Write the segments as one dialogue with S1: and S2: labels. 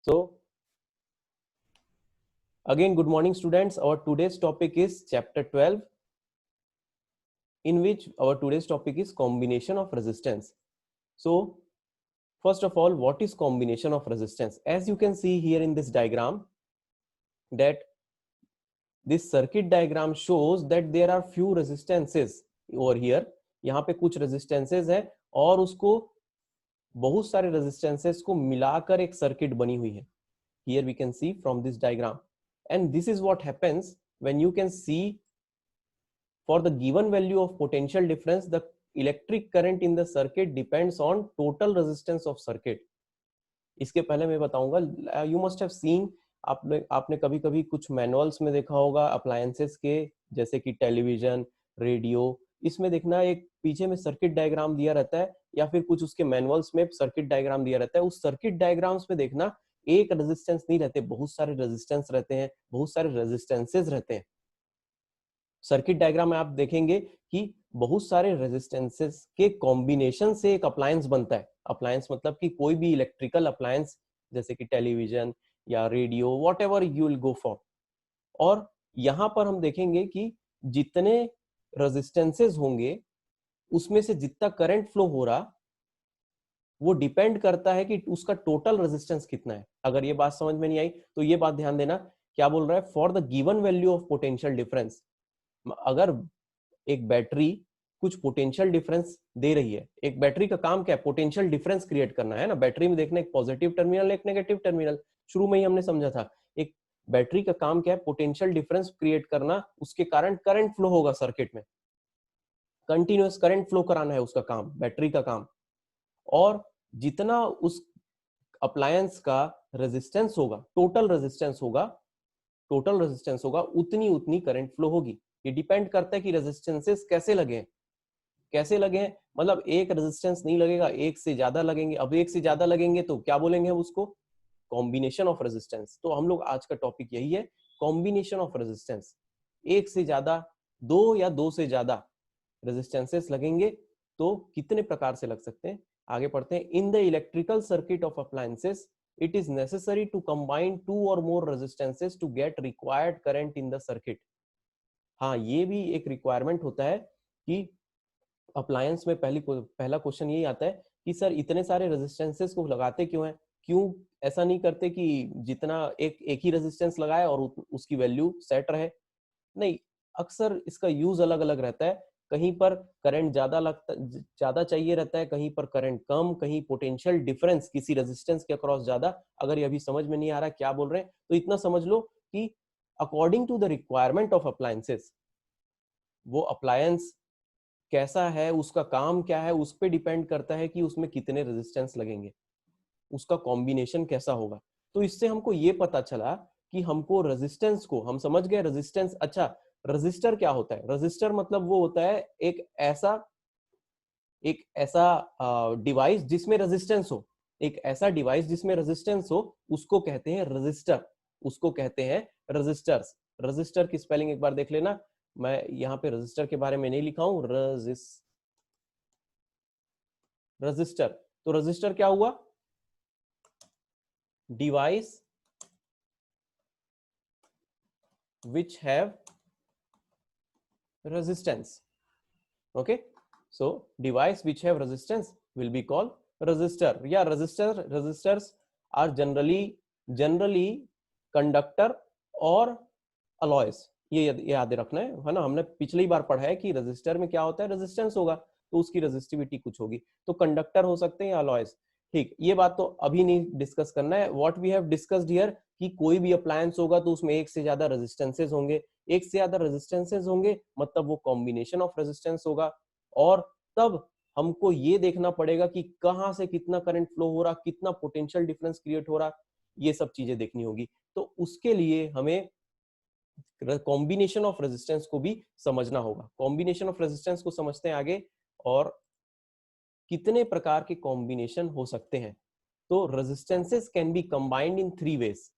S1: So, again, good morning, students. Our today's topic is chapter 12, in which our today's topic is combination of resistance. So, first of all, what is combination of resistance? As you can see here in this diagram, that this circuit diagram shows that there are few resistances over here. यहाँ पे कुछ resistances है और उसको बहुत सारे resistances को मिलाकर एक circuit बनी हुई है. Here we can see from this diagram, and this is what happens when you can see for the given value of potential difference, the electric current in the circuit depends on total resistance of circuit. इसके पहले मैं बताऊंगा, you must have seen, आपने कभी कभी कुछ manuals में देखा होगा अप्लायंसेस के, जैसे कि टेलीविजन, रेडियो, इसमें देखना एक पीछे में सर्किट डायग्राम दिया रहता है, या फिर कुछ उसके मैनुअल्स में सर्किट डायग्राम दिया रहता है. उस सर्किट डायग्राम्स में देखना एक रेजिस्टेंस नहीं रहते, बहुत सारे रेजिस्टेंस रहते हैं, बहुत सारे रेजिस्टेंसेस रहते हैं. सर्किट डायग्राम में आप देखेंगे कि बहुत सारे रेजिस्टेंसेस के कॉम्बिनेशन से एक अप्लायंस बनता है. अप्लायंस मतलब कि कोई भी इलेक्ट्रिकल अप्लायंस, जैसे कि टेलीविजन या radio, whatever you will go for. और यहां पर हम देखेंगे कि जितने रेजिस्टेंसेस होंगे उसमें से जितना करंट फ्लो हो रहा वो डिपेंड करता है कि उसका टोटल रेजिस्टेंस कितना है. अगर ये बात समझ में नहीं आई तो ये बात ध्यान देना, क्या बोल रहा है, for the given value of potential difference. अगर एक बैटरी कुछ पोटेंशियल डिफरेंस दे रही है, एक बैटरी का काम क्या है, पोटेंशियल डिफरेंस क्रिएट करना है ना. बैटरी में देखना एक पॉजिटिव टर्मिनल, एक नेगेटिव टर्मिनल, शुरू में ही हमने समझा था. एक बैटरी का काम क्या है, पोटेंशियल डिफरेंस क्रिएट करना, उसके कारण करंट फ्लो होगा सर्किट में, कंटिन्यूअस करंट फ्लो कराना है उसका काम, बैटरी का काम. और जितना उस अप्लायंस का रेजिस्टेंस होगा, टोटल रेजिस्टेंस होगा, उतनी उतनी करंट फ्लो होगी. ये डिपेंड करता है कि रेजिस्टेंसेस कैसे लगे हैं. मतलब एक रेजिस्टेंस नहीं लगेगा, एक से ज्यादा लगेंगे. अब एक से ज्यादा लगेंगे तो क्या बोलेंगे हम उसको, कॉम्बिनेशन ऑफ रेजिस्टेंस. तो हम लोग आज का टॉपिक यही है, कॉम्बिनेशन ऑफ रेजिस्टेंस. एक से ज्यादा, दो या दो से ज्यादा रेजिस्टेंसेस लगेंगे तो कितने प्रकार से लग सकते हैं. आगे पढ़ते हैं. In the electrical circuit of appliances it is necessary to combine two or more resistances to get required current in the circuit. हाँ, ये भी एक रिक्वायरमेंट होता है कि अप्लायंस में पहला क्वेश्चन यही आता है कि सर इतने सारे रेजिस्टेंसेस को लगाते क्यों हैं, क्यों ऐसा नहीं करते कि जितना एक ही रेजिस्टेंस लगाए और उसकी वैल्यू सेट रहे. नहीं, अक्सर इसका यूज अलग अलग रहता है. कहीं पर करंट ज्यादा चाहिए रहता है, कहीं पर करंट कम, कहीं पोटेंशियल डिफरेंस किसी रेजिस्टेंस के अक्रॉस ज्यादा. अगर ये अभी समझ में नहीं आ रहा क्या बोल रहे हैं तो इतना समझ लो कि according to the requirement of appliances, वो अप्लायंस कैसा है, उसका काम क्या है, उस पर डिपेंड करता है कि उसमें कितने रेजिस्टेंस लगेंगे, उसका कॉम्बिनेशन कैसा होगा. तो इससे हमको ये पता चला कि हमको रेजिस्टेंस को, हम समझ गए रेजिस्टेंस. अच्छा, रजिस्टर क्या होता है? रजिस्टर मतलब वो होता है एक ऐसा डिवाइस जिसमें रेजिस्टेंस हो. एक ऐसा डिवाइस जिसमें रेजिस्टेंस हो उसको कहते हैं रजिस्टर, उसको कहते हैं रजिस्टर्स. रजिस्टर की स्पेलिंग एक बार देख लेना. मैं यहाँ पे रजिस्टर के बारे में नहीं लिखा हूं, रजिस्टर. तो रजिस्टर क्या हुआ, device which have resistance. Okay, so device which have resistance will be called resistor. Yeah, resistors are generally conductor और alloys. ये याद रखना है ना. हमने पिछली बार पढ़ा है कि रजिस्टर में क्या होता है, रेजिस्टेंस होगा तो उसकी रेजिस्टिविटी कुछ होगी, तो कंडक्टर हो सकते हैं या अलॉयज. ठीक, ये बात तो अभी नहीं डिस्कस करना है. What we have discussed here कि कोई भी अप्लायंस होगा तो उसमें एक से ज्यादा रेजिस्टेंसेस होंगे. एक से ज्यादा रेजिस्टेंसेस होंगे मतलब वो कॉम्बिनेशन ऑफ रेजिस्टेंस होगा. और तब हमको ये देखना पड़ेगा कि कहां से कितना करंट फ्लो हो रहा, कितना पोटेंशियल डिफरेंस क्रिएट हो रहा, ये सब चीजें देखनी होगी. तो उसके लिए हमें कॉम्बिनेशन ऑफ रेजिस्टेंस को भी समझना होगा. कॉम्बिनेशन ऑफ रेजिस्टेंस को समझते हैं आगे, और कितने प्रकार के कॉम्बिनेशन हो सकते हैं. तो resistances can be combined in 3 ways.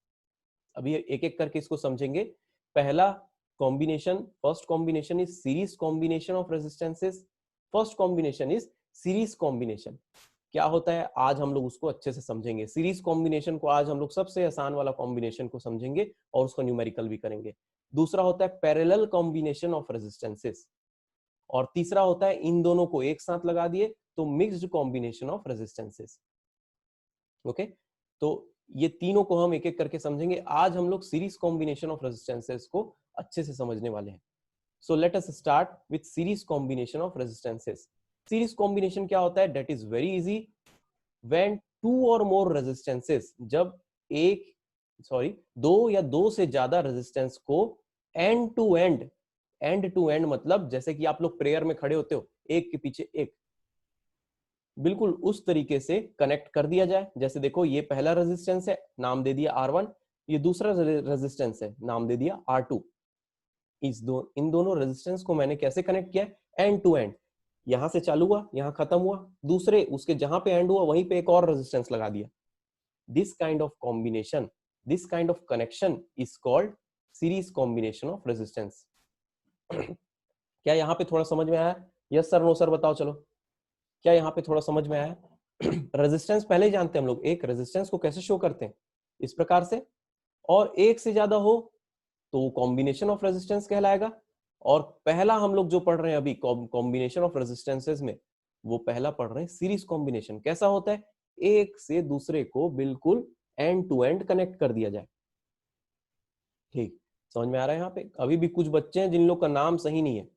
S1: अभी एक एक करके इसको समझेंगे. पहला combination, first combination is series combination of resistances. First combination is series combination. क्या होता है आज हम लोग उसको अच्छे से समझेंगे। सीरीज कॉम्बिनेशन को आज हम लोग सबसे आसान वाला कॉम्बिनेशन को समझेंगे और उसको न्यूमेरिकल भी करेंगे। दूसरा होता है पैरेलल कॉम्बिनेशन ऑफ रेजिस्टेंसेस, और तीसरा होता है इन दोनों को एक साथ लगा दिए तो mixed combination of resistances. Okay, तो ये तीनों को हम एक एक करके समझेंगे। आज हम लोग सीरीज कॉम्बिनेशन ऑफ रेजिस्टेंसेस को अच्छे से समझने वाले हैं। So let us start with series combination of resistances. Series combination क्या होता है? That is very easy. When two और मोर रेजिस्टेंसेस, जब दो या दो से ज्यादा रेजिस्टेंस को एंड टू एंड मतलब जैसे कि आप लोग प्रेयर में खड़े होते हो एक के पीछे एक, बिल्कुल उस तरीके से कनेक्ट कर दिया जाए। जैसे देखो ये पहला रेजिस्टेंस है, नाम दे दिया R1, ये दूसरा रेजिस्टेंस है, नाम दे दिया R2। इन दोनों रेजिस्टेंस को मैंने कैसे कनेक्ट किया? एंड टू एंड, यहां से चालू हुआ, यहां खत्म हुआ, दूसरे उसके जहां पे एंड हुआ वहीं पे एक और रेजिस्टेंस लगा दिया। This kind of combination, this kind of connection is called series combination of resistance. क्या यहाँ पे थोड़ा समझ में आया? यस सर, नो सर, बताओ चलो। क्या यहाँ पे थोड़ा समझ में आया? रेजिस्टेंस पहले ही जानते हैं हम लोग, एक रेजिस्टेंस को कैसे शो करते हैं, इस प्रकार से, और एक से ज्यादा हो तो वो कॉम्बिनेशन ऑफ रेजिस्टेंस कहलाएगा। और पहला हम लोग जो पढ़ रहे हैं अभी कॉम्बिनेशन ऑफ रेजिस्टेंसेस में, वो पहला पढ़ रहे हैं सीरीज कॉम्बिनेशन। कैसा होता है? एक से दूसरे को बिल्कुल एंड टू एंड कनेक्ट कर दिया जाए। ठीक, समझ में आ रहा है? यहाँ पे अभी भी कुछ बच्चे हैं जिन लोग का नाम सही नहीं है।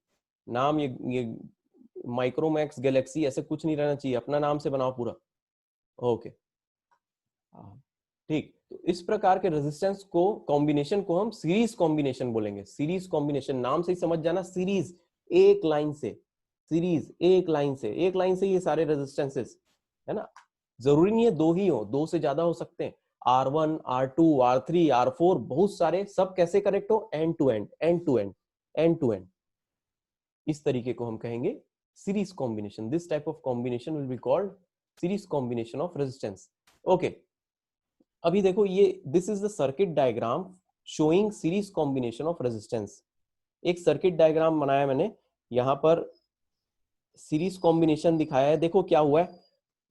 S1: नाम ये माइक्रोमैक्स गैलेक्सी ऐसे कुछ नहीं रहना चाहिए, अपना नाम से बनाओ पूरा। ओके, ठीक। तो इस प्रकार के रेजिस्टेंस को, कॉम्बिनेशन को हम सीरीज कॉम्बिनेशन बोलेंगे। सीरीज कॉम्बिनेशन नाम से ही समझ जाना, सीरीज एक लाइन से, सीरीज एक लाइन से, एक लाइन से ये सारे रेजिस्टेंसेस है ना। जरूरी नहीं है दो ही हो, दो से ज्यादा हो सकते हैं। R1, R2, R3, R4, बहुत सारे, सब कैसे कनेक्ट हो? End to end, end to end, end to end. इस तरीके को हम कहेंगे series combination. This type of combination will be called series combination of resistance. Okay, अभी देखो ये this is the circuit diagram showing series combination of resistance. एक circuit diagram बनाया मैंने, यहां पर सीरीज कॉम्बिनेशन दिखाया है। देखो क्या हुआ है,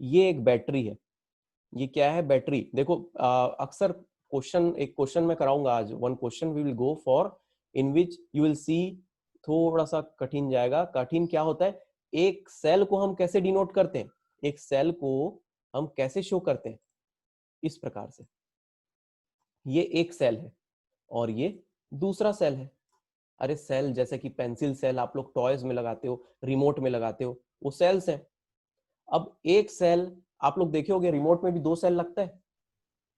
S1: ये एक बैटरी है, ये क्या है? बैटरी। देखो अक्सर क्वेश्चन, एक क्वेश्चन मैं कराऊंगा आज, one question we will go for, in which you will see, थोड़ा सा कठिन जाएगा। कठिन क्या होता है? एक सेल को हम कैसे डिनोट करते हैं, एक सेल को हम कैसे शो करते हैं? इस प्रकार से, ये एक सेल है और ये दूसरा सेल है। अरे सेल जैसे कि पेंसिल सेल आप लोग टॉयज में लगाते हो, रिमोट में लगाते हो, वो सेल्स हैं। अब एक सेल, आप लोग देखे होंगे रिमोट में भी दो सेल लगता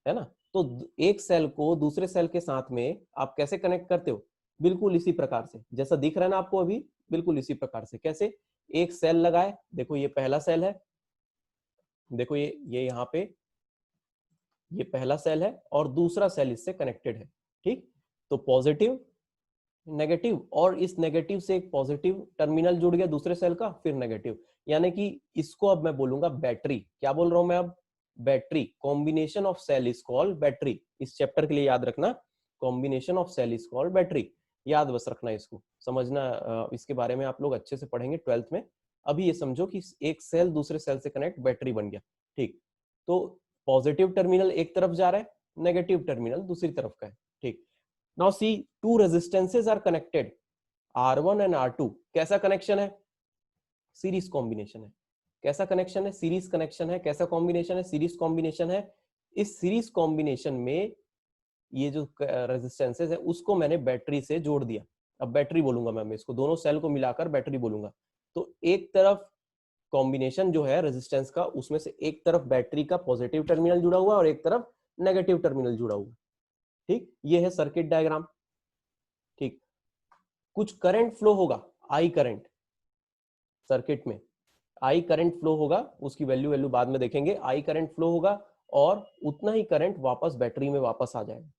S1: है ना। तो एक सेल को दूसरे सेल के साथ में आप कैसे कनेक्ट करते हो? बिल्कुल इसी प्रकार से, जैसा दिख रहा है ना आपको अभी, बिल्कुल इसी प्रकार से। कैसे? एक सेल लगाए, देखो ये पहला सेल है, देखो ये यहाँ पे ये पहला सेल है और दूसरा सेल इससे कनेक्टेड है। ठीक, तो पॉजिटिव नेगेटिव, और इस नेगेटिव से एक पॉजिटिव टर्मिनल जुड़ गया दूसरे सेल का, फिर नेगेटिव, यानी कि इसको अब मैं बोलूंगा बैटरी। क्या बोल रहा हूं मैं अब? Battery. Combination of cell is called battery. इस चैप्टर के लिए याद रखना, combination of cell is called battery. याद बस रखना, इसको समझना, इसके बारे में आप लोग अच्छे से पढ़ेंगे 12th में। अभी ये समझो कि एक सेल दूसरे सेल से कनेक्ट, बैटरी बन गया। ठीक, तो पॉजिटिव टर्मिनल एक तरफ जा रहा है, नेगेटिव टर्मिनल दूसरी तरफ का है। ठीक, now see, two resistances are connected, R1 and R2। कैसा कनेक्शन है? सीरीज कॉम्बिनेशन है। कैसा कनेक्शन है? सीरीज कनेक्शन है। कैसा कॉम्बिनेशन है? सीरीज कॉम्बिनेशन है। इस सीरीज कॉम्बिनेशन में ये जो रेजिस्टेंसेस है उसको मैंने बैटरी से जोड़ दिया। अब बैटरी बोलूंगा मैं इसको, दोनों सेल को मिलाकर बैटरी बोलूंगा। तो एक तरफ कॉम्बिनेशन जो है रेजिस्टेंस का, उसमें से एक तरफ बैटरी का पॉजिटिव टर्मिनल जुड़ा हुआ और एक तरफ नेगेटिव टर्मिनल जुड़ा हुआ। ठीक, ये है सर्किट डायग्राम। ठीक, कुछ करंट फ्लो होगा, आई करंट, सर्किट में आई करंट फ्लो होगा, उसकी वैल्यू वैल्यू बाद में देखेंगे। आई करंट फ्लो होगा और उतना ही करंट वापस बैटरी में वापस आ जाएगा।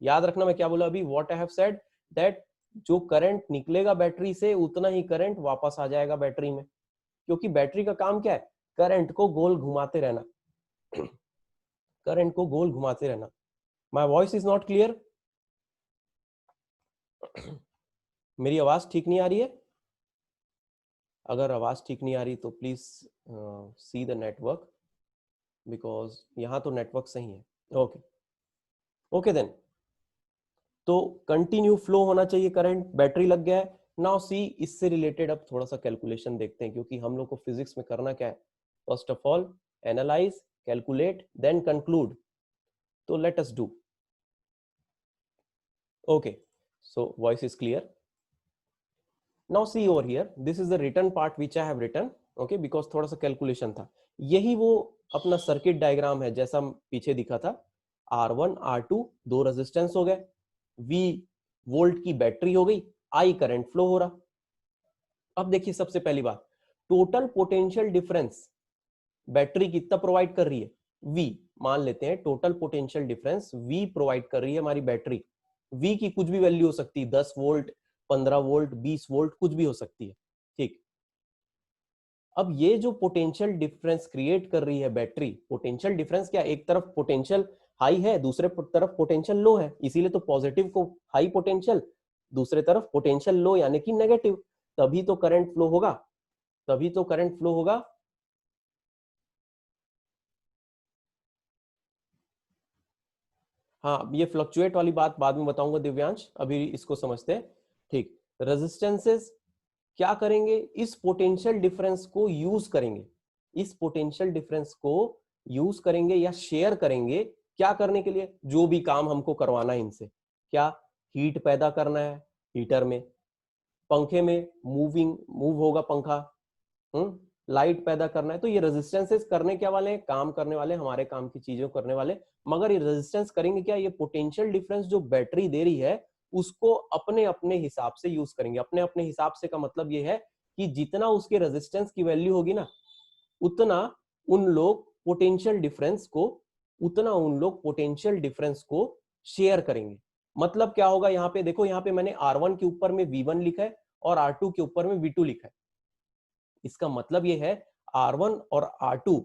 S1: याद रखना मैं क्या बोला अभी, what I have said, that जो करंट निकलेगा बैटरी से उतना ही करंट वापस आ जाएगा बैटरी में, क्योंकि बैटरी का काम क्या है? करंट को गोल घुमाते रहना, करंट को गोल घुमाते रहना। My voice is not clear? मेरी आवाज ठीक नहीं आ रही है? अगर आवाज ठीक नहीं आ रही तो please see the network, because यहाँ तो नेटवर्क सही है। ओके ओके देन, तो कंटिन्यू फ्लो होना चाहिए करंट, बैटरी लग गया है। नाउ सी, इससे रिलेटेड अब थोड़ा सा कैलकुलेशन देखते हैं, क्योंकि हम लोग को फिजिक्स में करना क्या है, first of all analyse, calculate, then conclude. तो let us do. Okay, so voice is clear. Now see over here, this is the written part which I have written, okay, because थोड़ा सा calculation था। यही वो अपना circuit diagram है जैसा पीछे दिखा था। R1 R2 दो रेजिस्टेंस हो गए, V वोल्ट की बैटरी हो गई, I करंट फ्लो हो रहा। अब देखिए सबसे पहली बात, टोटल पोटेंशियल डिफरेंस बैटरी कितना प्रोवाइड कर रही है, V। मान लेते हैं total potential difference V provide कर रही है हमारी बैटरी। V की कुछ भी वैल्यू हो सकती है, 10 वोल्ट, 15 वोल्ट, 20 वोल्ट, कुछ भी हो सकती है, ठीक। अब ये जो पोटेंशियल डिफरेंस क्रिएट कर रही है बैटरी, पोटेंशियल डिफरेंस क्या, एक तरफ पोटेंशियल हाई है, दूसरे तरफ पोटेंशियल लो है, इसीलिए तो पॉजिटिव को हाई पोटेंशियल, दूसरे तरफ पोटेंशियल लो यानी कि नेगेटिव, तभी तो करंट फ्लो होगा, तभी तो करंट फ्लो होगा। हाँ, ये फ्लक्चुएट वाली बात बाद में बताऊंगा दिव्यांश, अभी इसको समझते हैं, ठीक। रेजिस्टेंसेस क्या करेंगे, इस पोटेंशियल डिफरेंस को यूज करेंगे, इस पोटेंशियल डिफरेंस को यूज करेंगे या शेयर करेंगे, क्या करने के लिए, जो भी काम हमको करवाना है इनसे, क्या, हीट पैदा करना है हीटर में, पंखे में मूव होगा पंखा, लाइट पैदा करना है, तो ये रेजिस्टेंसेस करने क्या वाले हैं, काम करने वाले, हमारे काम की चीजों करने वाले। मगर ये रेजिस्टेंस करेंगे क्या, ये पोटेंशियल डिफरेंस जो बैटरी दे रही है उसको अपने अपने हिसाब से यूज करेंगे। अपने अपने हिसाब से का मतलब ये है कि जितना उसके रेजिस्टेंस की वैल्यू होगी ना, उतना उन लोग पोटेंशियल डिफरेंस को उतना उन लोग पोटेंशियल डिफरेंस को शेयर करेंगे। मतलब क्या होगा, यहाँ पे देखो, यहाँ पे मैंने R1 के ऊपर में V1 लिखा है और R2 के ऊपर में V2 लिखा है। इसका मतलब ये है R1 और R2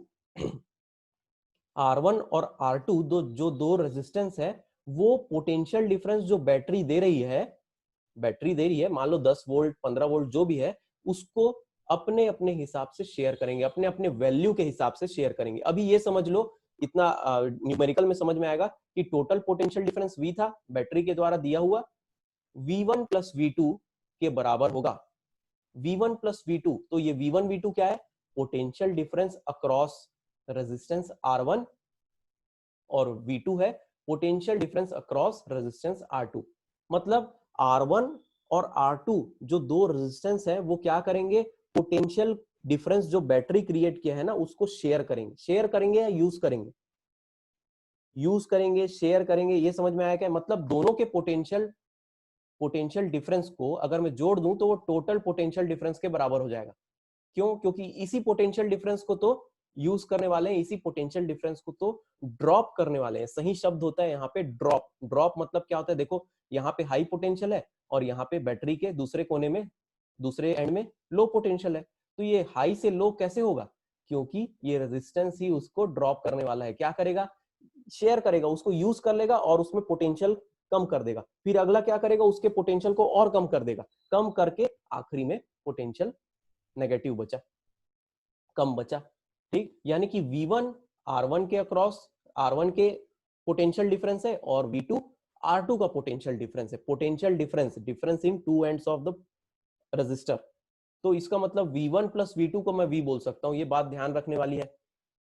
S1: R1 और R2 जो दो रेजिस्टेंस है, वो पोटेंशियल डिफरेंस जो बैटरी दे रही है, मान लो 10 वोल्ट 15 वोल्ट जो भी है, उसको अपने अपने हिसाब से शेयर करेंगे, अपने अपने वैल्यू के हिसाब से शेयर करेंगे। अभी ये समझ लो, इतना न्यूमेरिकल में समझ में आएगा कि टोटल पोटेंशियल डिफरेंस V था बैटरी के द्वारा दिया हुआ, V1 प्लस V2 के बराबर होगा। V1 प्लस V2, तो ये V1 V2 क्या है, potential difference across resistance R1, और V2 है potential difference across resistance R2। मतलब R1 और R2 जो दो रेजिस्टेंस है, वो क्या करेंगे, पोटेंशियल डिफरेंस जो बैटरी क्रिएट किया है ना, उसको शेयर करेंगे। शेयर करेंगे या यूज करेंगे, यूज करेंगे, शेयर करेंगे, ये समझ में आया क्या, मतलब दोनों के पोटेंशियल डिफरेंस को अगर मैं जोड़ दूं तो वो टोटल पोटेंशियल डिफरेंस के बराबर हो जाएगा। क्यों, क्योंकि इसी पोटेंशियल डिफरेंस को तो यूज करने वाले हैं, इसी पोटेंशियल डिफरेंस को तो ड्रॉप करने वाले हैं। सही शब्द होता है यहाँ पे ड्रॉप। ड्रॉप मतलब क्या होता है, देखो यहाँ पे हाई पोटेंशियल है और यहाँ पे बैटरी के दूसरे कोने में, दूसरे एंड में लो पोटेंशियल है। तो ये हाई से लो कैसे होगा, क्योंकि ये रेजिस्टेंस ही उसको ड्रॉप करने वाला है। क्या करेगा, शेयर करेगा, उसको यूज कर लेगा और उसमें पोटेंशियल कम कर देगा। फिर अगला क्या करेगा, उसके पोटेंशियल को और कम कर देगा, कम करके आखिरी में पोटेंशियल नेगेटिव बचा, कम बचा, ठीक। यानी कि V1 R1 के अक्रॉस, R1 के पोटेंशियल डिफरेंस है, और V2 R2 का पोटेंशियल डिफरेंस है। Potential difference in two ends of the resistor. तो इसका मतलब V1 प्लस V2 को मैं V बोल सकता हूं, ये बात ध्यान रखने वाली है,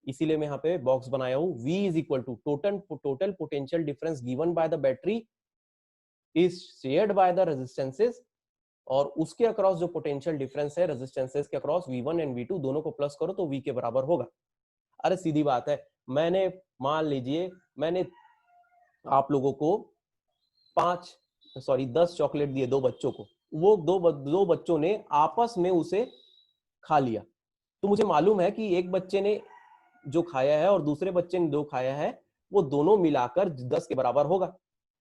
S1: इसीलिए मैं यहाँ पे बॉक्स बनाया हूं। V is equal to total potential difference given by the battery is shared by the resistances, और उसके अक्रॉस जो पोटेंशियल डिफरेंस है रेजिस्टेंसेस के अक्रॉस V1 एंड V2 दोनों को प्लस करो तो V के बराबर होगा। अरे सीधी बात है, मैंने मान लीजिए मैंने आप लोगों को 10 चॉकलेट दिए दो बच्चों को, वो दो बच्चों ने आपस में उसे खा लिया, तो मुझे मालूम है कि एक बच्चे ने जो खाया है और दूसरे बच्चे ने जो खाया है, वो दोनों मिलाकर 10 के बराबर होगा।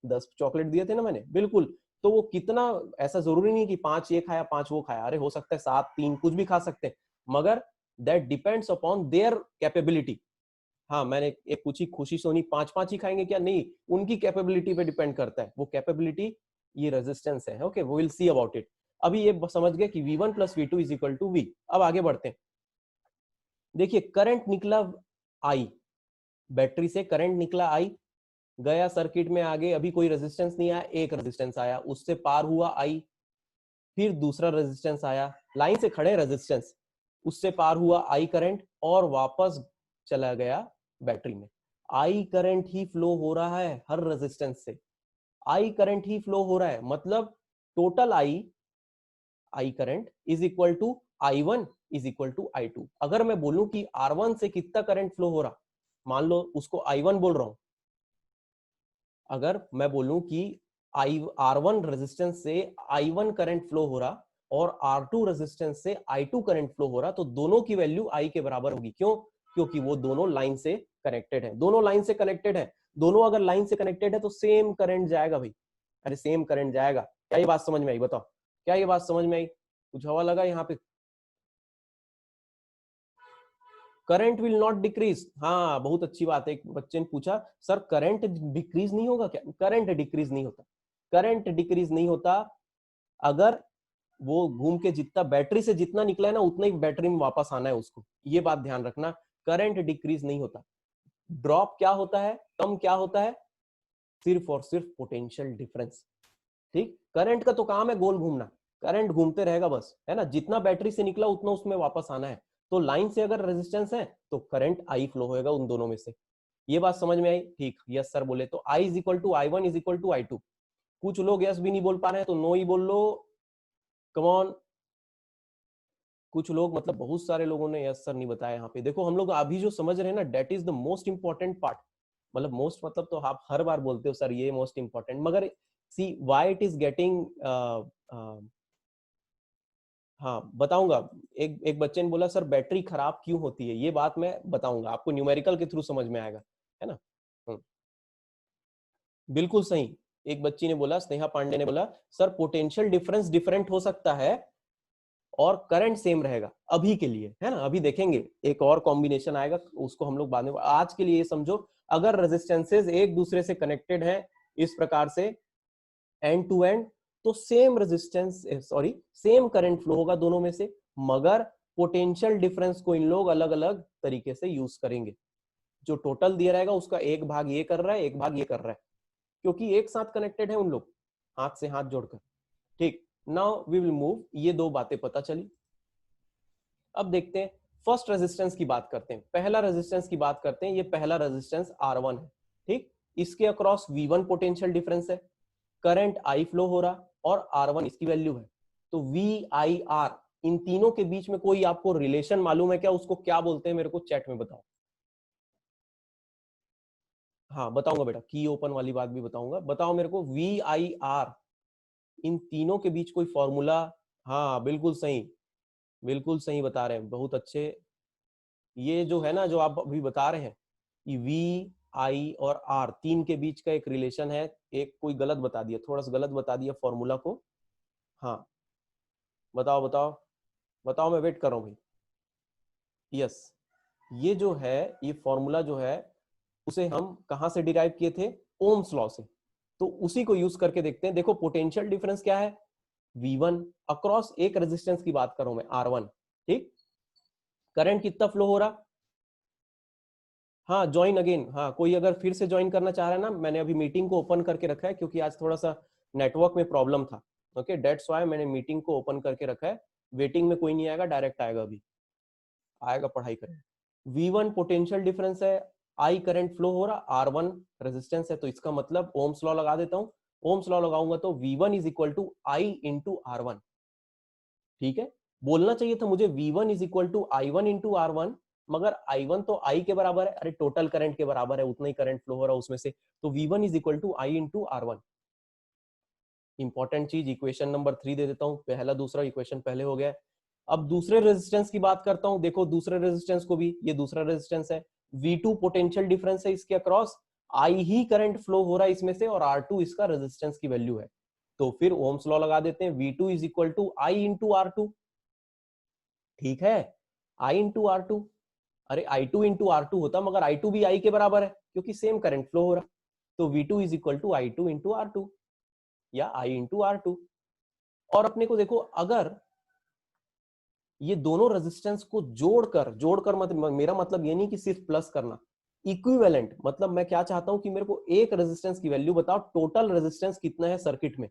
S1: 10 चॉकलेट दिए थे ना मैंने, बिल्कुल। तो वो कितना, ऐसा जरूरी नहीं कि 5 ये खाया 5 वो खाया, अरे हो सकता है 7 3 कुछ भी खा सकते हैं, मगर that depends upon their capability. हाँ, मैंने एक पूछी खुशी सोनी 5 ही खाएंगे क्या, नहीं, उनकी कैपेबिलिटी पे डिपेंड करता है, वो कैपेबिलिटी ये रेजिस्टेंस है, ओके, वो विल सी अबाउट इट। अभी ये समझ गए कि V1 plus V2 is equal to V। अब आगे बढ़ते हैं। देखिए करंट निकला I, बैटरी से करंट निकला I, गया सर्किट में आगे, अभी कोई रेजिस्टेंस नहीं आया, एक रेजिस्टेंस आया, उससे पार हुआ I, फिर दूसरा रेजिस्टेंस आया, लाइन से खड़े रेजिस्टेंस, उससे पार हुआ I करंट और वापस चला गया बैटरी में। I करंट ही फ्लो हो रहा है हर रेजिस्टेंस से, I करंट ही फ्लो हो रहा है, मतलब total I current is equal to I1 is equal to I2। अगर मैं बोलूं कि R1 से कितना करंट फ्लो हो रहा, मान लो उसको I1 बोल रहा हूं, अगर मैं बोलूं कि R1 रेजिस्टेंस से I1 करंट फ्लो हो रहा और R2 रेजिस्टेंस से I2 करंट फ्लो हो रहा, तो दोनों की वैल्यू I के बराबर होगी। क्यों? क्योंकि वो दोनों लाइन से कनेक्टेड है, दोनों लाइन से कनेक्टेड है, दोनों अगर लाइन से कनेक्टेड है तो सेम करंट जाएगा भाई। अरे सेम करंट जाएगा। क्या ये बात समझ में आई? बताओ, क्या ये बात समझ में आई? कुछ हवा लगा यहाँ पे? Current will not decrease. हाँ बहुत अच्छी बात है, एक बच्चे ने पूछा सर करंट डिक्रीज नहीं होगा क्या? करंट डिक्रीज नहीं होता, करंट डिक्रीज नहीं होता। अगर वो घूम के जितना बैटरी से जितना निकला है ना, उतना ही बैटरी में वापस आना है उसको, ये बात ध्यान रखना। करंट डिक्रीज नहीं होता। ड्रॉप क्या होता है, कम क्या होता है? सिर्फ और सिर्फ पोटेंशियल डिफरेंस। ठीक, करंट का तो काम है गोल घूमना, करंट घूमते रहेगा बस, है ना, जितना बैटरी से निकला उतना उसमें वापस आना है। तो लाइन से अगर रेजिस्टेंस है तो करंट आई फ्लो होएगा उन दोनों में से। ये बात समझ में आई? ठीक, यस सर बोले तो I is equal to I1 is equal to I2। कुछ लोग यस भी नहीं बोल पा रहे हैं तो नो ही बोल लो, कम ऑन। कुछ लोग, मतलब बहुत सारे लोगों ने यस सर नहीं बताया। यहाँ पे देखो हम लोग अभी जो समझ रहे हैं ना, that is the most important part. मतलब मोस्ट मतलब तो आप हर बार बोलते हो सर ये मोस्ट इंपॉर्टेंट, मगर सी व्हाई इट इज गेटिंग, हाँ बताऊंगा। एक बच्चे ने बोला सर बैटरी खराब क्यों होती है, ये बात मैं बताऊंगा आपको, न्यूमेरिकल के थ्रू समझ में आएगा, है ना। बिल्कुल सही। एक बच्ची ने बोला, स्नेहा पांडे ने बोला सर पोटेंशियल डिफरेंस डिफरेंट हो सकता है और करंट सेम रहेगा अभी के लिए, है ना। अभी देखेंगे एक और कॉम्बिनेशन आएगा, उसको हम लोग बाद में। आज के लिए ये समझो, अगर रेजिस्टेंसेज एक दूसरे से कनेक्टेड है इस प्रकार से एंड टू एंड, तो same resistance, sorry same current flow होगा दोनों में से, मगर पोटेंशियल डिफरेंस को इन लोग अलग अलग तरीके से यूज करेंगे। जो टोटल दिया रहेगा उसका एक भाग ये कर रहा है, एक भाग ये कर रहा है, क्योंकि एक साथ कनेक्टेड है उन लोग, हाथ से हाथ जोड़कर। ठीक, नाउ वी विल मूव। ये दो बातें पता चली। अब देखते हैं फर्स्ट रेजिस्टेंस की बात करते हैं, पहला रेजिस्टेंस की बात करते हैं। ये पहला रेजिस्टेंस R1 है, ठीक। इसके अक्रॉस V1 पोटेंशियल डिफरेंस है, करंट I फ्लो हो रहा और R1 इसकी वैल्यू है। तो VIR, इन तीनों के बीच में कोई आपको रिलेशन मालूम है क्या? उसको क्या बोलते हैं मेरे को चैट में बताओ। हाँ बताऊंगा बेटा, की ओपन वाली बात भी बताऊंगा। बताओ मेरे को VIR, इन तीनों के बीच कोई फॉर्मूला? हाँ बिल्कुल सही, बिल्कुल सही बता रहे हैं, बहुत अच्छे। ये जो है ना, जो आप अभी बता रहे हैं, कि VI और R तीन के बीच का एक रिलेशन है। एक कोई गलत बता दिया, थोड़ा सा गलत बता दिया फॉर्मूला को। हाँ बताओ बताओ बताओ, मैं वेट कर रहा हूँ भाई। यस, ये जो है, ये फॉर्मूला जो है, उसे हम कहां से डिराइव किए थे? ओम्स लॉ से। तो उसी को यूज करके देखते हैं। देखो पोटेंशियल डिफरेंस क्या है? V1 अक्रॉस एक रेजिस्टेंस की बात कर रहा हूं मैं, R1, ठीक। करंट कितना फ्लो हो रहा? हाँ ज्वाइन अगेन, हाँ कोई अगर फिर से ज्वाइन करना चाह रहा है ना, मैंने अभी मीटिंग को ओपन करके रखा है क्योंकि आज थोड़ा सा नेटवर्क में प्रॉब्लम था। ओके दैट्स व्हाई मैंने मीटिंग को ओपन करके रखा है। वेटिंग में कोई नहीं आएगा, डायरेक्ट आएगा, अभी आएगा पढ़ाई करें। V1 पोटेंशियल डिफरेंस है, I करंट फ्लो हो रहा, R1 रेजिस्टेंस है, तो इसका मतलब ओम्स लॉ लगा देता हूं। ओम्स लॉ लगाऊंगा तो V1 is equal to I into R1। ठीक है, बोलना चाहिए था मुझे V1 is equal to I1 into R1, मगर I1 तो I के बराबर है, अरे टोटल करंट के बराबर है, उतना ही करंट फ्लो हो रहा है उसमें से, तो V1 is equal to I into R1। Important चीज, इक्वेशन नंबर 3 दे देता हूं, पहला दूसरा इक्वेशन पहले हो गया। अब दूसरे रेजिस्टेंस की बात करता हूं। देखो दूसरे रेजिस्टेंस को भी, ये दूसरा रेजिस्टेंस है, V2 पोटेंशियल डिफरेंस है इसके across, I he current flow हो रहा है इसमें से, और R2 इसका रेजिस्टेंस की वैल्यू है। तो फिर ओम्स लॉ लगा देते हैं, V2 is equal to I into R2। ठीक है, I इंटू R2, अरे I2 इंटू R2 होता, मगर I2 भी I के बराबर है क्योंकि सेम करंट फ्लो हो रहा। तो V2 is equal to I2 into R2 या I इंटू R2। और अपने को देखो, अगर ये दोनों रेजिस्टेंस को जोड़कर मतलब मेरा मतलब ये नहीं कि सिर्फ प्लस करना, इक्विवेलेंट मतलब मैं क्या चाहता हूं कि मेरे को एक रेजिस्टेंस की वैल्यू बताओ, टोटल रेजिस्टेंस कितना है सर्किट में।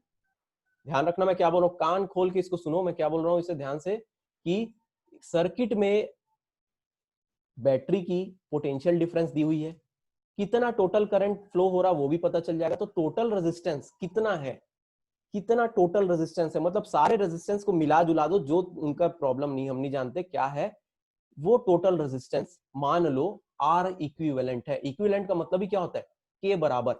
S1: ध्यान रखना मैं क्या बोल रहा हूं, कान खोल के इसको सुनो, मैं क्या बोल रहा हूं इसे ध्यान से, कि सर्किट में बैटरी की पोटेंशियल डिफरेंस दी हुई है, कितना टोटल करंट फ्लो हो रहा वो भी पता चल जाएगा, तो टोटल रेजिस्टेंस कितना है, कितना टोटल रेजिस्टेंस है, मतलब सारे रेजिस्टेंस को मिला जुला दो, जो उनका प्रॉब्लम नहीं हम नहीं जानते क्या है, वो टोटल रेजिस्टेंस मान लो आर इक्विवेलेंट है। इक्विवेलेंट का मतलब ही क्या होता है, के बराबर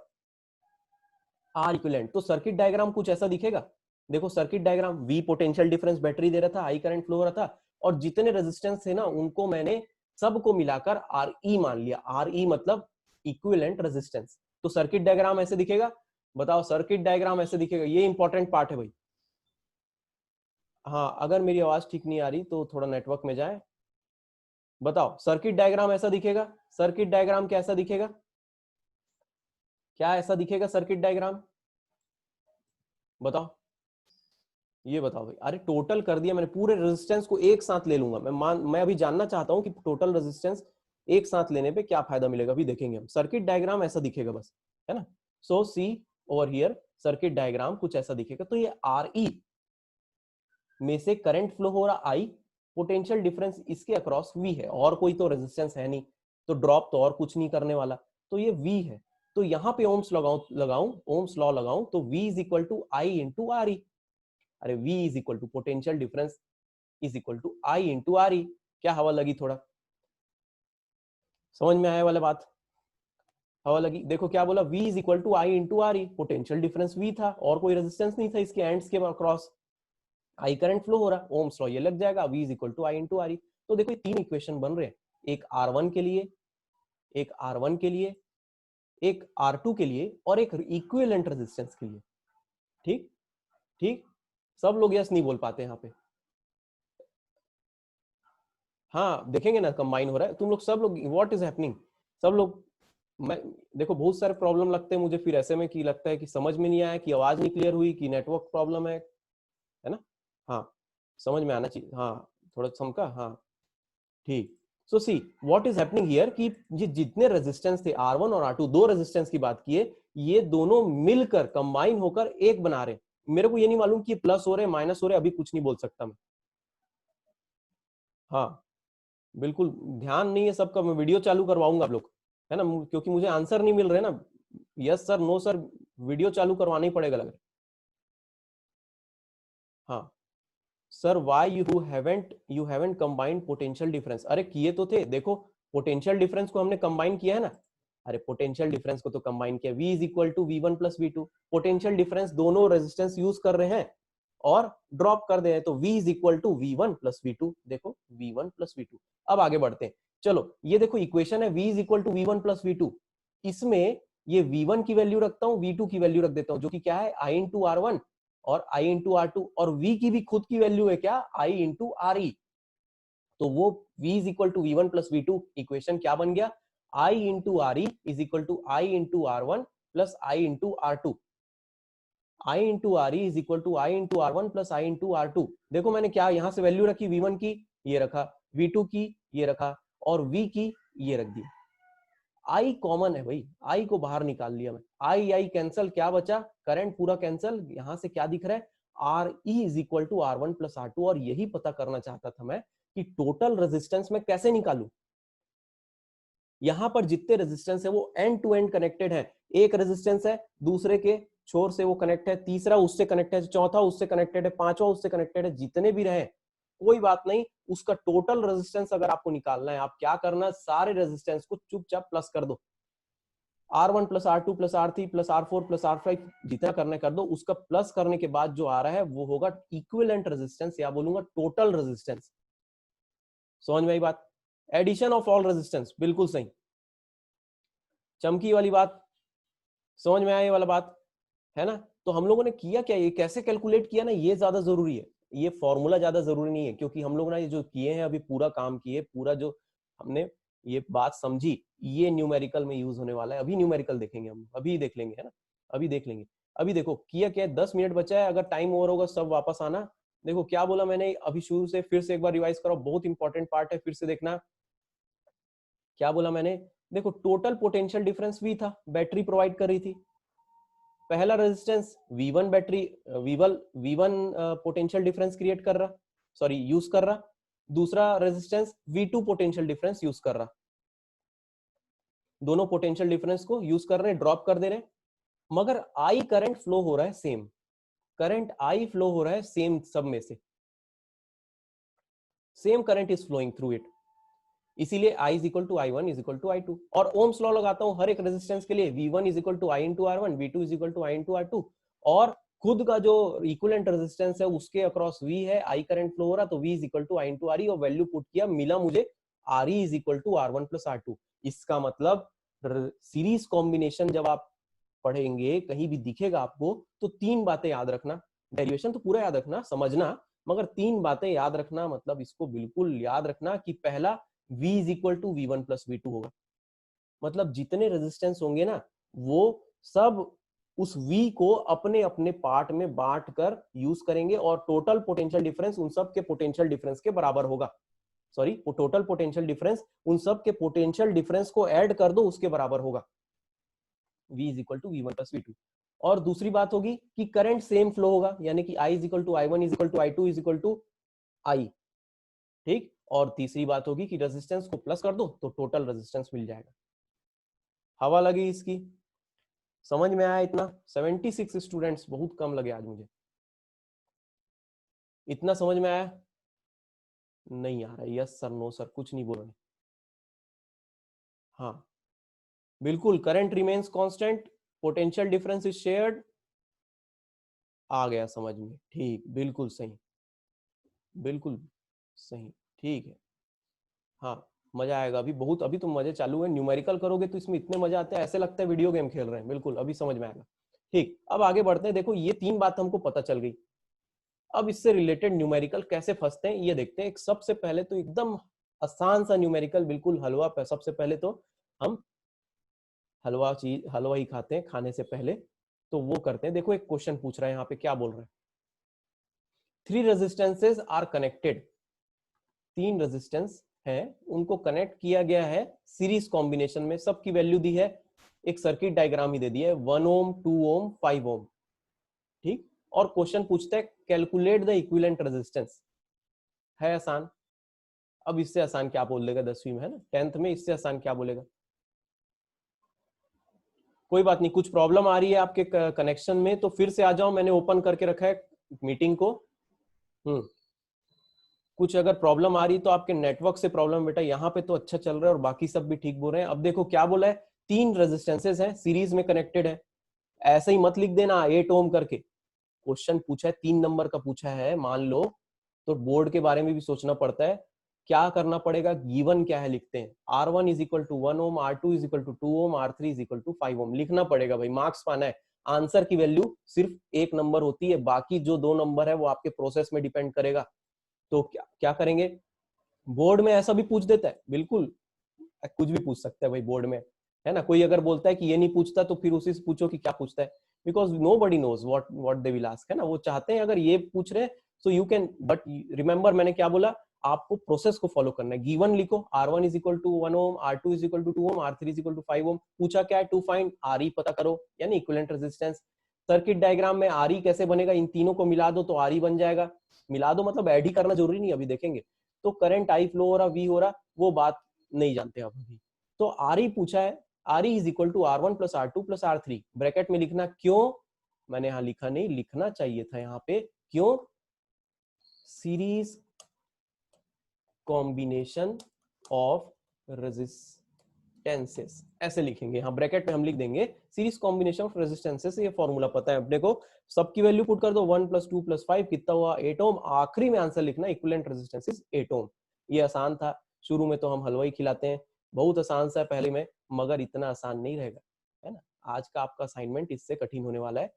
S1: आर इक्विवेलेंट। तो सर्किट डायग्राम कुछ ऐसा दिखेगा, देखो circuit diagram, V potential difference battery दे रहा था, आई करंट फ्लो हो रहा था, और जितने रेजिस्टेंस थे ना उनको मैंने सबको मिलाकर आर ई मान लिया, आर ई मतलब इक्विवेलेंट रेजिस्टेंस। तो सर्किट डायग्राम ऐसे दिखेगा, बताओ सर्किट डायग्राम ऐसे दिखेगा, ये इंपॉर्टेंट पार्ट है भाई। हाँ, अगर मेरी आवाज ठीक नहीं आ रही तो थोड़ा नेटवर्क में जाए, बताओ सर्किट डायग्राम ऐसा दिखेगा, सर्किट डायग्राम कैसा दिखेगा, क्या ऐसा दिखेगा सर्किट डायग्राम, बताओ, ये बताओ भाई। अरे टोटल कर दिया मैंने, पूरे रेजिस्टेंस को एक साथ ले लूंगा मैं अभी जानना चाहता हूं कि टोटल रेजिस्टेंस एक साथ लेने पे क्या फायदा मिलेगा, अभी देखेंगे हम। सर्किट डायग्राम ऐसा दिखेगा बस, है ना। सो सी ओवर हियर, सर्किट डायग्राम कुछ ऐसा दिखेगा। तो ये आर ई में से करंट फ्लो हो रहा आई, पोटेंशियल डिफरेंस इसके अक्रॉस वी है, और कोई तो रेजिस्टेंस है नहीं, तो ड्रॉप तो और कुछ नहीं करने वाला, तो ये वी है। तो यहाँ पे ओम्स लगाऊं ओम्स लॉ लगाऊं, तो V is equal to I into R E. अरे V is equal to potential difference is equal to I into R E. क्या हवा लगी, थोड़ा समझ में आया वाला बात, हवा लगी। देखो क्या बोला, V is equal to I into R E, potential difference V था और कोई रेजिस्टेंस नहीं था इसके एंड्स के अक्रॉस, आई करंट फ्लो हो रहा, ओम्स लॉ ये लग जाएगा, V is equal to I into R E. तो देखो ये तीन इक्वेशन बन रहे हैं, एक R1 के लिए, एक R1 के लिए, एक R2 के लिए, और एक इक्विवेलेंट रेजिस्टेंस के लिए। ठीक ठीक, सब लोग यस नहीं बोल पाते यहाँ पे। हाँ देखेंगे ना, कंबाइन हो रहा है, तुम लोग सब लोग व्हाट इज हैपनिंग, सब लोग। मैं देखो बहुत सारे प्रॉब्लम लगते हैं मुझे फिर ऐसे में, कि लगता है कि समझ में नहीं आया, कि आवाज नहीं क्लियर हुई, कि नेटवर्क प्रॉब्लम है ना। हाँ समझ में आना चाहिए, हाँ थोड़ा समका, हाँ ठीक। So see what is happening here, कि ये जितने रेजिस्टेंस थे R1 और R2, दो रेजिस्टेंस की बात किए, ये दोनों मिलकर कंबाइन होकर एक बना रहे। मेरे को ये नहीं मालूम कि प्लस हो रहे माइनस हो रहे, अभी कुछ नहीं बोल सकता मैं। हाँ बिल्कुल ध्यान नहीं है सबका, मैं वीडियो चालू करवाऊंगा आप लोग, है ना, क्योंकि मुझे आंसर नहीं मिल रहे ना, yes sir no sir, video चालू करवाना ही पड़ेगा लग रहा है। हाँ sir, why you haven't combined potential difference, अरे किए तो थे, देखो पोटेंशियल डिफरेंस को हमने कंबाइन किया है ना, अरे पोटेंशियल डिफरेंस को तो कंबाइन किया, V is equal to V1 plus V2, potential difference दोनों रेजिस्टेंस यूज कर रहे हैं और ड्रॉप कर दे हैं, तो V is equal to V1 plus V2, देखो V1 प्लस V2। अब आगे बढ़ते हैं, चलो ये देखो इक्वेशन है, V is equal to V1 plus V2, इसमें ये V1 की वैल्यू रखता हूं, V2 की वैल्यू रख देता हूं, जो कि क्या है I इंटू R1 और I इंटू R2, और V की भी खुद की वैल्यू है क्या, I इंटू RE, तो वो V is equal to V1 plus V2, equation क्या बन गया, I into RE is equal to I into R1 plus I into R2, I into RE is equal to I into R1 plus I into R2। देखो मैंने क्या यहां से value रखी, V1 की ये रखा, V2 की ये रखा, और V की ये रख दी। आई कॉमन है भाई, आई को बाहर निकाल लिया मैं, आई आई कैंसल, क्या बचा, करंट पूरा कैंसल, यहां से क्या दिख रहा है, R E is equal to R1 plus R2, और यही पता करना चाहता था मैं कि टोटल रेजिस्टेंस में कैसे निकालूं। यहां पर जितने रेजिस्टेंस है वो एंड टू एंड कनेक्टेड है, एक रेजिस्टेंस है दूसरे के छोर से वो कनेक्ट है, तीसरा उससे कनेक्टेड है, चौथा उससे कनेक्टेड है, पांचवा उससे कनेक्टेड है, जितने भी रहे कोई बात नहीं, उसका टोटल रेजिस्टेंस अगर आपको निकालना है, आप क्या करना, सारे रेजिस्टेंस को चुपचाप प्लस कर दो, R1 plus R2 plus R3 plus R4 plus R5 जितना करना कर दो, उसका प्लस करने के बाद जो आ रहा है वो होगा इक्विवेलेंट रेजिस्टेंस, या बोलूंगा टोटल रेजिस्टेंस। समझ में आई बात, एडिशन ऑफ ऑल रेजिस्टेंस, बिल्कुल सही, चमकी वाली बात, समझ में आई वाला बात, है ना। तो हम लोगों ने किया क्या, ये कैसे कैलकुलेट किया ना, ये ज्यादा जरूरी है, ये फॉर्मूला ज्यादा जरूरी नहीं है, क्योंकि हम लोग ना ये जो किए हैं अभी पूरा काम किए, पूरा जो हमने ये बात समझी, ये न्यूमेरिकल में यूज होने वाला है, अभी न्यूमेरिकल देखेंगे हम, अभी देख लेंगे, है ना, अभी देख लेंगे। अभी देखो किया क्या है, 10 मिनट बचा है, अगर टाइम ओवर होगा सब वापस आना। देखो क्या बोला मैंने अभी शुरू से, फिर से एक बार रिवाइज करो, बहुत इंपॉर्टेंट पार्ट है, फिर से देखना क्या बोला मैंने। देखो टोटल पोटेंशियल डिफरेंस V था, बैटरी प्रोवाइड कर रही थी। पहला resistance V1 battery V1 potential difference create कर रहा, सॉरी यूज कर रहा। दूसरा resistance V2 potential difference use कर रहा। दोनों पोटेंशियल डिफरेंस को यूज कर रहे हैं, ड्रॉप कर दे रहे हैं, मगर I करंट फ्लो हो रहा है सेम। करंट I फ्लो हो रहा है सेम, सब में से same current is flowing through it, इसीलिए I is equal to I1 is equal to I2। और ओम्स लॉ लगाता हूं हर एक रेजिस्टेंस के लिए, V1 is equal to I into R1, V2 is equal to I into R2, और खुद का जो इक्विवेलेंट रेजिस्टेंस है उसके अक्रॉस V है, I करंट फ्लो हो रहा, तो V is equal to I into RE, और वैल्यू पुट किया, मिला मुझे RE is equal to R1 plus R2। इसका मतलब सीरीज कॉम्बिनेशन जब आप पढ़ेंगे कहीं भी दिखेगा आपको, तो तीन बातें याद रखना, डेरिवेशन तो पूरा याद रखना, समझना, मगर तीन बातें याद रखना, मतलब इसको बिल्कुल याद रखना कि पहला V is equal to V1 plus V2 होगा। मतलब जितने रेजिस्टेंस होंगे ना, वो सब उस V को अपने अपने पार्ट में बांट कर यूज करेंगे, और टोटल पोटेंशियल डिफरेंस उन सब के पोटेंशियल डिफरेंस के बराबर होगा। सॉरी, टोटल पोटेंशियल डिफरेंस उन सब के पोटेंशियल डिफरेंस को ऐड कर दो, उसके बराबर होगा। V is equal to V1 plus V2। और दूसरी बात होगी कि करंट सेम फ्लो होगा, यानी कि I is equal to I1 is equal to I2 is equal to I, ठीक। और तीसरी बात होगी कि रेजिस्टेंस को प्लस कर दो तो टोटल रेजिस्टेंस मिल जाएगा। हवा लगी इसकी, समझ में आया इतना? 76 स्टूडेंट्स, बहुत कम लगे आज मुझे। इतना समझ में आया? नहीं आ रहा? यस सर, नो सर, कुछ नहीं बोल रहे। हाँ बिल्कुल, current remains constant, potential difference is shared, आ गया समझ में, ठीक, बिल्कुल सही, बिल्कुल सही, ठीक है। हाँ मजा आएगा अभी बहुत, अभी तो मजे चालू है। न्यूमेरिकल करोगे तो इसमें इतने मजे आते हैं, ऐसे लगता है वीडियो गेम खेल रहे हैं। बिल्कुल अभी समझ में आएगा। ठीक, अब आगे बढ़ते हैं। देखो ये तीन बात हमको पता चल गई। अब इससे रिलेटेड न्यूमेरिकल कैसे फंसते हैं ये देखते हैं। सबसे पहले तो एकदम आसान सा न्यूमेरिकल, बिल्कुल हलवा पे। सबसे पहले तो हम हलवा ही खाते हैं खाने से पहले, तो वो करते हैं। देखो एक क्वेश्चन पूछ रहा है यहाँ पे, क्या बोल रहा है? 3 रेजिस्टेंसेस आर कनेक्टेड, 3 रेजिस्टेंस है, उनको कनेक्ट किया गया है सीरीज कॉम्बिनेशन में, सबकी वैल्यू दी है, एक सर्किट डायग्राम ही दे दिया है, 1 ओम, 2 ओम, 5 ओम, ठीक। और क्वेश्चन पूछता है कैलकुलेट द इक्विवेलेंट रेजिस्टेंस। है आसान। अब इससे आसान क्या बोल देगा 10वीं में, है ना, 10th में इससे आसान क्या बोलेगा? कोई बात नहीं, कुछ प्रॉब्लम आ रही है आपके कनेक्शन में तो फिर से आ जाओ, मैंने ओपन करके रखा है मीटिंग को। कुछ अगर प्रॉब्लम आ रही तो आपके नेटवर्क से प्रॉब्लम, बेटा यहाँ पे तो अच्छा चल रहा है और बाकी सब भी ठीक बोल रहे हैं। अब देखो क्या बोला है, 3 रेजिस्टेंसेस हैं, सीरीज में कनेक्टेड है। ऐसे ही मत लिख देना 8 ओम करके। क्वेश्चन पूछा है, 3 नंबर का पूछा है, मान लो, तो बोर्ड के बारे में भी सोचना पड़ता है। क्या करना पड़ेगा, गिवन क्या है लिखते हैं, R1 is equal to 1 ohm, R2 is equal to 2 ohm, R3 is equal to 5 ohm लिखना पड़ेगा भाई, मार्क्स पाना है। आंसर की वैल्यू सिर्फ 1 नंबर होती है, बाकी जो 2 नंबर है वो आपके प्रोसेस में डिपेंड करेगा। तो क्या क्या करेंगे, बोर्ड में ऐसा भी पूछ देता है, बिल्कुल कुछ भी पूछ सकता है भाई बोर्ड में, है ना। कोई अगर बोलता है कि ये नहीं पूछता तो फिर उसी से पूछो कि क्या पूछता है, because nobody knows what they will ask, है ना। वो चाहते हैं अगर ये पूछ रहे so you can, but remember मैंने क्या बोला, आपको प्रोसेस को फॉलो करना है। गिवन लिखो, R1 is equal to 1 ohm, R2 is equal to 2 ohm, R3 is equal to 5 ohm. पूछा क्या है, टू फाइंड RE पता करो, यानी इक्विवेलेंट रेजिस्टेंस। सर्किट डायग्राम में RE कैसे बनेगा, इन तीनों को मिला दो तो RE बन जाएगा। मिला दो मतलब ऐड ही करना जरूरी नहीं, अभी देखेंगे। तो करंट I फ्लो हो रहा, V हो रहा, वो बात नहीं जानते आप अभी। तो RE पूछा है, RE is equal to R1 plus R2 plus R3, bracket में लिखना। क्यों, मैंने यहाँ लिखा नहीं, लिखना चाहिए था यहाँ पे, क्यों, सीरीज कॉम्बिनेशन ऑफ रेजिस्टेंसेस, ऐसे लिखेंगे। यहाँ ब्रैकेट में हम लिख देंगे सीरीज कॉम्बिनेशन ऑफ रेजिस्टेंसेस, ये फॉर्मूला पता है अपने को। सबकी वैल्यू पुट कर दो, 1 प्लस 2 प्लस 5 कितना हुआ, 8 ओम। आखिरी में आंसर लिखना, इक्विवेलेंट रेजिस्टेंस इज 8 ओम। ये आसान था, शुरू में तो हम हलवा ही खिलाते हैं, बहुत आसान सा है पहले में, मगर इतना आसान नहीं रहेगा, है ना। आज का आपका असाइनमेंट इससे कठिन होने वाला है।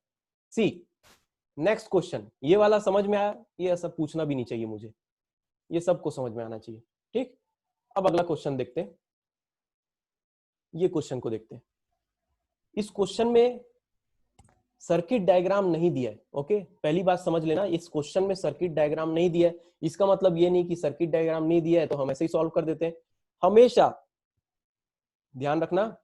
S1: सी नेक्स्ट क्वेश्चन, ये वाला समझ में आया, ये सब पूछना भी नहीं चाहिए मुझे, ये सबको समझ में आना चाहिए, ठीक। अब अगला क्वेश्चन देखते हैं, ये क्वेश्चन को देखते हैं। इस क्वेश्चन में सर्किट डायग्राम नहीं दिया है। ओके, पहली बात समझ लेना, इस क्वेश्चन में सर्किट डायग्राम नहीं दिया है। इसका मतलब ये नहीं कि सर्किट डायग्राम नहीं दिया है तो हम ऐसे ही सॉल्व कर देते हैं। हमेशा ध्यान रखना,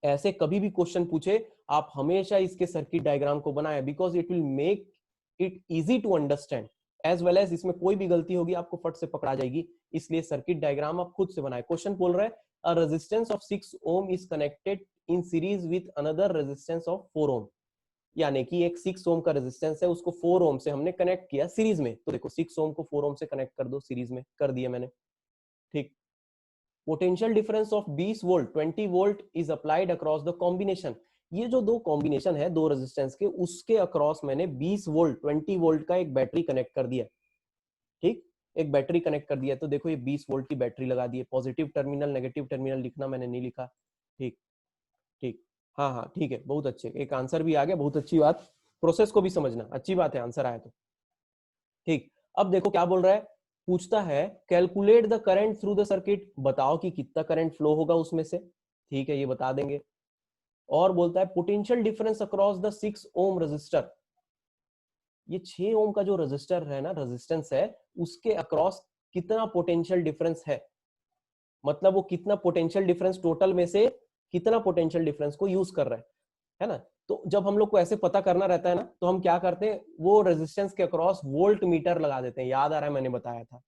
S1: ऐसे कभी भी क्वेश्चन पूछे आप हमेशा इसके सर्किट डायग्राम को बनाएं, because it will make it easy to understand as well as इसमें कोई भी गलती होगी आपको फट से पकड़ा जाएगी। इसलिए सर्किट डायग्राम आप खुद से बनाए। क्वेश्चन बोल रहा है a resistance of 6 ohm is connected in series with another resistance of 4 ohm, यानी कि एक 6 ओम का रेजिस्टेंस है, उसको 4 ओम से हमने कनेक्ट किया सीरीज में। तो देखो 6 ओम को 4 ओम से कनेक्ट कर दो, सीरीज में कर दिया मैंने। ठीक, potential difference of 20 volt 20 volt is applied across the combination. ये जो दो कॉम्बिनेशन है दो रेजिस्टेंस के, उसके अक्रॉस मैंने 20 वोल्ट 20 वोल्ट का एक बैटरी कनेक्ट कर दिया। ठीक, एक बैटरी कनेक्ट कर दिया। तो देखो ये 20 वोल्ट की बैटरी लगा दी है। पॉजिटिव टर्मिनल नेगेटिव टर्मिनल लिखना मैंने नहीं लिखा। ठीक ठीक, हाँ हाँ ठीक है, बहुत अच्छे, एक आंसर भी आ गया, बहुत अच्छी बात। प्रोसेस को भी समझना, अच्छी बात है आंसर आया तो। ठीक, अब देखो क्या बोल रहा है, पूछता है calculate the current through the circuit, बताओ कि कितना करंट फ्लो होगा उसमें से। ठीक है, ये बता देंगे। और बोलता है potential difference across the 6 ohm resistor, ये 6 ओम का जो रजिस्टर है ना, रेजिस्टेंस है, उसके अक्रॉस कितना पोटेंशियल डिफरेंस है, मतलब वो कितना पोटेंशियल डिफरेंस टोटल में से कितना पोटेंशियल डिफरेंस को यूज कर रहा है ना। तो जब हम लोग को ऐसे पता करना रहता है ना, तो हम क्या करते हैं, वो रेजिस्टेंस के अक्रॉस वोल्ट मीटर लगा देते हैं। याद आ रहा है, मैंने बताया था,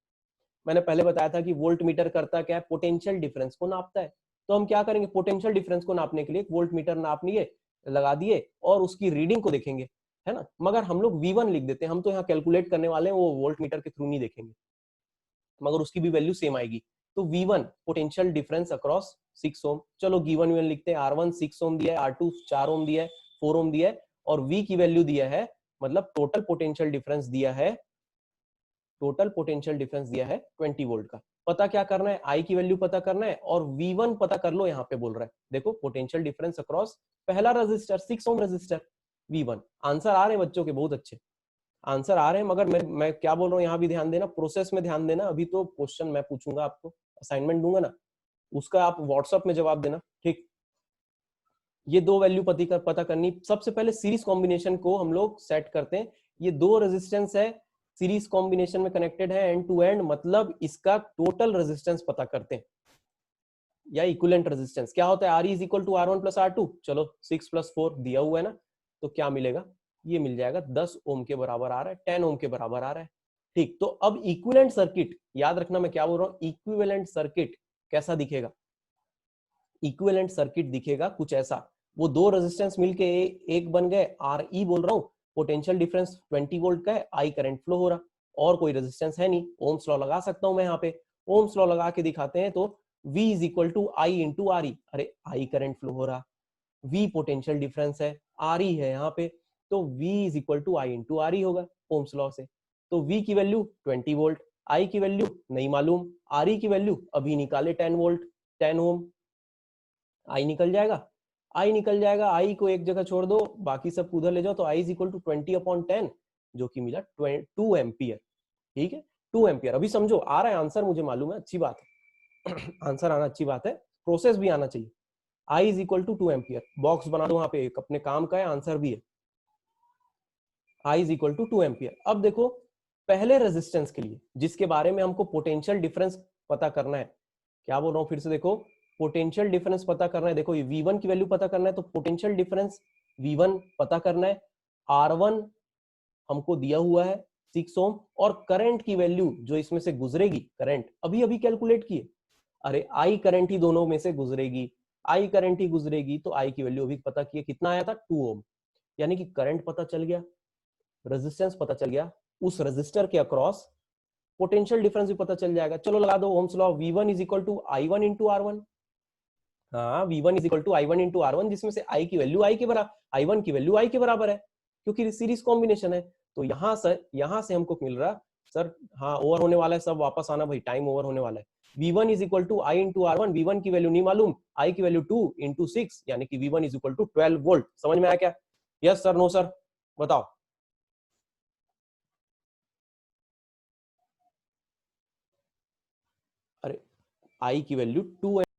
S1: मैंने पहले बताया था कि वोल्ट मीटर करता क्या है, पोटेंशियल डिफरेंस को नापता है। तो हम क्या करेंगे, पोटेंशियल डिफरेंस को नापने के लिए वोल्ट मीटर नाप लिए, लगा दिए और उसकी रीडिंग को देखेंगे, है ना। मगर हम लोग V1 लिख देते हैं, हम तो यहाँ कैलकुलेट करने वाले हैं, वो वोल्ट मीटर के थ्रू नहीं देखेंगे, मगर उसकी भी वैल्यू सेम आएगी। तो V1 पोटेंशियल डिफरेंस अक्रॉस 6 ओम, चलो गिवन वन लिखते हैं। R1 6 ओम दिया है, R2 4 ओम दिया है, 4 ओम दिया है, और V की वैल्यू दिया है, मतलब टोटल पोटेंशियल डिफरेंस दिया है, टोटल पोटेंशियल डिफरेंस दिया है 20 वोल्ट का। पता क्या करना है, I की वैल्यू पता करना है और V1 पता कर लो। यहाँ पे बोल रहा है देखो पोटेंशियल डिफरेंस अक्रॉस पहला register 6 ohm register V1। Answer आ रहे हैं बच्चों के, बहुत अच्छे आंसर आ रहे हैं। मगर मैं क्या बोल रहा हूँ, यहाँ भी ध्यान देना, प्रोसेस में ध्यान देना। अभी तो क्वेश्चन मैं पूछूंगा आपको, असाइनमेंट दूंगा ना, उसका आप व्हाट्सएप में जवाब देना। ठीक, ये दो वैल्यू पता करनी। सबसे पहले सीरीज कॉम्बिनेशन को हम लोग सेट करते हैं। ये दो रेजिस्टेंस है, सीरीज कॉम्बिनेशन में कनेक्टेड है एंड टू एंड, मतलब इसका टोटल रेजिस्टेंस पता करते हैं, या इक्विवेलेंट रेजिस्टेंस क्या होता है, R is equal to R1 plus R2। चलो 6 प्लस 4 दिया हुआ है ना, तो क्या मिलेगा, ये मिल जाएगा 10 ओम के बराबर आ रहा है, 10 ओम के बराबर आ रहा है। ठीक, तो अब इक्विवेलेंट सर्किट, याद रखना मैं क्या बोल रहा हूँ, इक्विवेलेंट सर्किट कैसा दिखेगा, इक्विवेलेंट सर्किट दिखेगा कुछ ऐसा। वो दो रेजिस्टेंस मिलके एक बन गए, आर ई बोल रहा हूँ, पोटेंशियल डिफरेंस 20 वोल्ट का है, आई करंट फ्लो हो रहा, और कोई रेजिस्टेंस है नहीं। ओम्स लॉ लगा सकता हूं मैं यहाँ पे, ओम्स लॉ लगा के दिखाते हैं। तो V is equal to I into R E, अरे आई करंट फ्लो हो रहा, V पोटेंशियल डिफरेंस है, आर ई है यहाँ पे, तो V is equal to I into R E होगा ओम्स लॉ से। तो V की वैल्यू 20 वोल्ट, आई की वैल्यू नहीं मालूम, आर ई की वैल्यू अभी निकाले 10 वोल्ट 10 ओम, आई निकल जाएगा, आई निकल जाएगा, आई को एक जगह छोड़ दो, बाकी सब उधर ले जाओ, तो आई इज इक्वल टू 20/10, जो कि मिला 2 एम्पियर। ठीक है, 2 एम्पियर। अभी समझो आ रहा है आंसर, मुझे मालूम है, अच्छी बात है आंसर आना अच्छी बात है, प्रोसेस भी आना चाहिए। I is equal to 2 ampere, box बना दो वहां पे, एक अपने काम का है, आंसर भी है, आई इज इक्वल टू 2 एम्पियर। अब देखो पहले रेजिस्टेंस के लिए जिसके बारे में हमको पोटेंशियल डिफरेंस पता करना है, क्या बोल रहा हूं फिर से, देखो पोटेंशियल डिफरेंस पता करना है। देखो ये V1 की वैल्यू पता करना है, तो पोटेंशियल डिफरेंस V1 पता करना है। R1 हमको दिया हुआ है 6 ओम, और करंट की वैल्यू जो इसमें से गुजरेगी, करंट अभी अभी कैलकुलेट किए, अरे आई करंट ही दोनों में से गुजरेगी, आई करंट ही गुजरेगी, तो आई की वैल्यू अभी पता किए, कितना आया था 2 ओम। यानी कि करंट पता चल गया, रेजिस्टेंस पता चल गया, उस रेजिस्टर के अक्रॉस पोटेंशियल डिफरेंस भी पता चल जाएगा। चलो लगा दो Ohm's law, V1 is equal to I1 into R1। हाँ, V1 is equal to I1 into R1, जिसमें से I की वैल्यू I के बराबर, I1 की वैल्यू I के बराबर है, क्योंकि सीरीज कॉम्बिनेशन है। तो यहां से हमको मिल रहा, सर हाँ ओवर होने वाला है, सब वापस आना भाई, टाइम ओवर होने वाला है। V1 is equal to I into R1, V1 की वैल्यू नहीं मालूम, I की वैल्यू 2 इंटू 6, यानी कि V1 is equal to 12 volt. समझ में आया क्या, यस सर, नो सर, बताओ। अरे I की वैल्यू 2